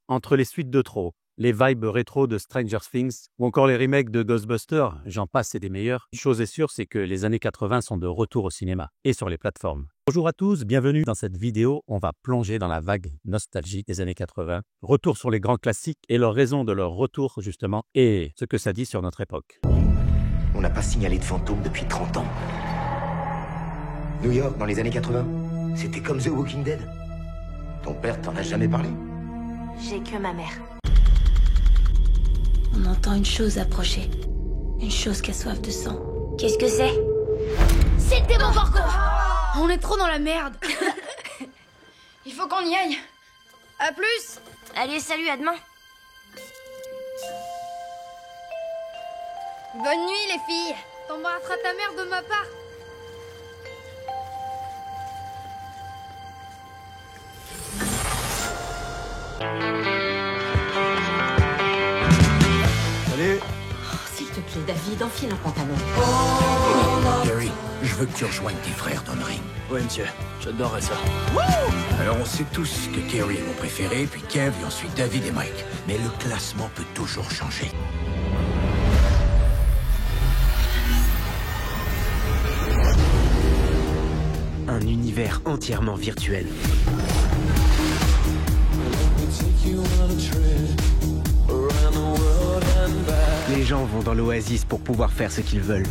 Entre les suites de trop, les vibes rétro de Stranger Things ou encore les remakes de Ghostbusters, j'en passe et des meilleurs. Une chose est sûre, c'est que les années 80 sont de retour au cinéma et sur les plateformes. Bonjour à tous, bienvenue dans cette vidéo. On va plonger dans la vague nostalgique des années 80. Retour sur les grands classiques et leurs raisons de leur retour justement et ce que ça dit sur notre époque. On n'a pas signalé de fantômes depuis 30 ans. New York, dans les années 80, c'était comme The Walking Dead. Ton père t'en a jamais parlé? J'ai que ma mère. On entend une chose approcher. Une chose qui a soif de sang. Qu'est-ce que c'est? C'est le démon Gorgo. On est trop dans la merde. Il faut qu'on y aille. À plus. Allez, salut, à demain. Bonne nuit, les filles. T'embrasseras ta mère de ma part. Salut. S'il te plaît, David, enfile un pantalon. Gary, je veux que tu rejoignes tes frères dans le ring. Oui, monsieur. J'adorerais ça. Alors on sait tous que Gary est mon préféré, puis Kev, et ensuite David et Mike. Mais le classement peut toujours changer. Un univers entièrement virtuel. Les gens vont dans l'oasis pour pouvoir faire ce qu'ils veulent.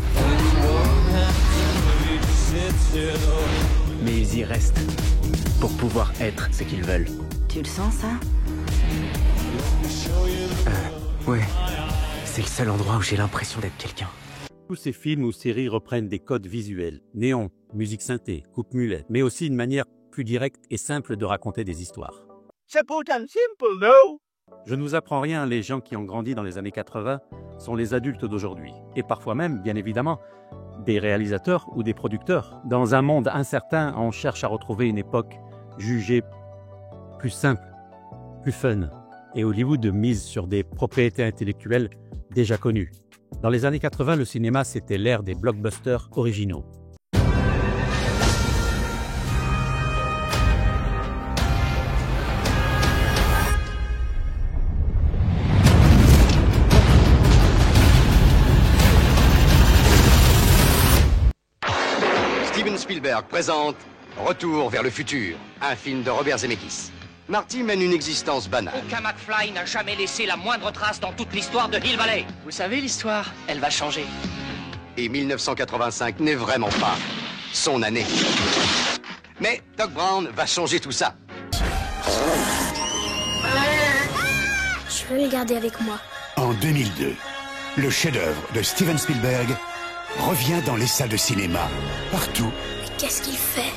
Mais ils y restent pour pouvoir être ce qu'ils veulent. Tu le sens, ça? Ouais. C'est le seul endroit où j'ai l'impression d'être quelqu'un. Tous ces films ou séries reprennent des codes visuels, néon, musique synthé, coupe mulet, mais aussi une manière plus directe et simple de raconter des histoires. C'est pourtant simple, non? Je ne vous apprends rien, les gens qui ont grandi dans les années 80 sont les adultes d'aujourd'hui. Et parfois même, bien évidemment, des réalisateurs ou des producteurs. Dans un monde incertain, on cherche à retrouver une époque jugée plus simple, plus fun. Et Hollywood mise sur des propriétés intellectuelles déjà connues. Dans les années 80, le cinéma, c'était l'ère des blockbusters originaux. Steven Spielberg présente Retour vers le futur, un film de Robert Zemeckis. Marty mène une existence banale. Aucun McFly n'a jamais laissé la moindre trace dans toute l'histoire de Hill Valley. Vous savez, l'histoire, elle va changer. Et 1985 n'est vraiment pas son année. Mais Doc Brown va changer tout ça. Je veux le garder avec moi. En 2002, le chef-d'œuvre de Steven Spielberg revient dans les salles de cinéma, partout. Mais qu'est-ce qu'il fait?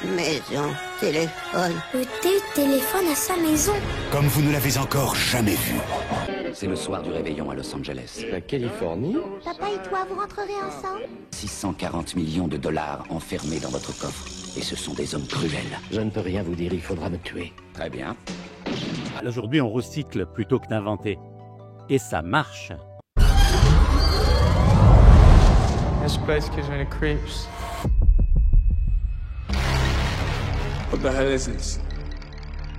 Maison, téléphone. Le téléphone à sa maison. Comme vous ne l'avez encore jamais vu. C'est le soir du réveillon à Los Angeles. La Californie. Papa et toi, vous rentrerez ensemble? 640 millions de dollars enfermés dans votre coffre. Et ce sont des hommes cruels. Je ne peux rien vous dire, il faudra me tuer. Très bien. Aujourd'hui, on recycle plutôt que d'inventer. Et ça marche. This place gives me the creeps. What the hell is this?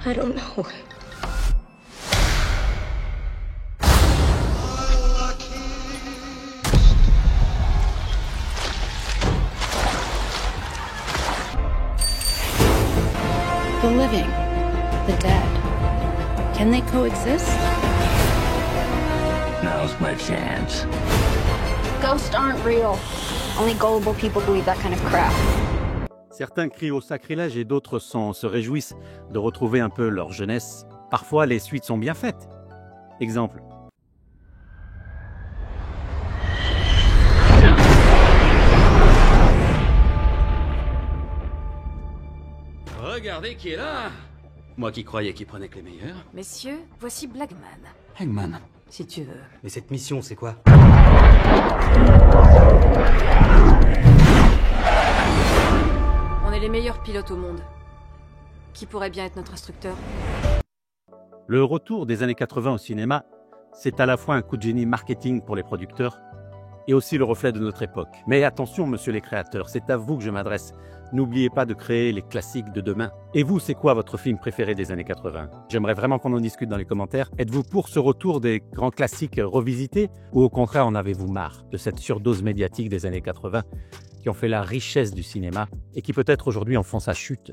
I don't know. The living, the dead. Can they coexist? Now's my chance. Ghosts aren't real. Only gullible people believe that kind of crap. Certains crient au sacrilège et d'autres se réjouissent de retrouver un peu leur jeunesse. Parfois, les suites sont bien faites. Exemple. Regardez qui est là! Moi qui croyais qu'il prenait que les meilleurs. Messieurs, voici Blackman. Hangman. Si tu veux. Mais cette mission, c'est quoi? On est les meilleurs pilotes au monde. Qui pourrait bien être notre instructeur? Le retour des années 80 au cinéma, c'est à la fois un coup de génie marketing pour les producteurs et aussi le reflet de notre époque. Mais attention, monsieur les créateurs, c'est à vous que je m'adresse. N'oubliez pas de créer les classiques de demain. Et vous, c'est quoi votre film préféré des années 80? J'aimerais vraiment qu'on en discute dans les commentaires. Êtes-vous pour ce retour des grands classiques revisités? Ou au contraire, en avez-vous marre de cette surdose médiatique des années 80 qui ont fait la richesse du cinéma et qui peut-être aujourd'hui en font sa chute?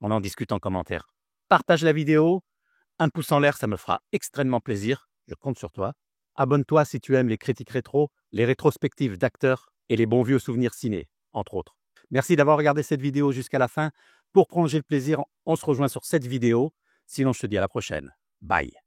On en discute en commentaire. Partage la vidéo, un pouce en l'air, ça me fera extrêmement plaisir, je compte sur toi. Abonne-toi si tu aimes les critiques rétro, les rétrospectives d'acteurs et les bons vieux souvenirs ciné, entre autres. Merci d'avoir regardé cette vidéo jusqu'à la fin. Pour prolonger le plaisir, on se rejoint sur cette vidéo. Sinon, je te dis à la prochaine. Bye.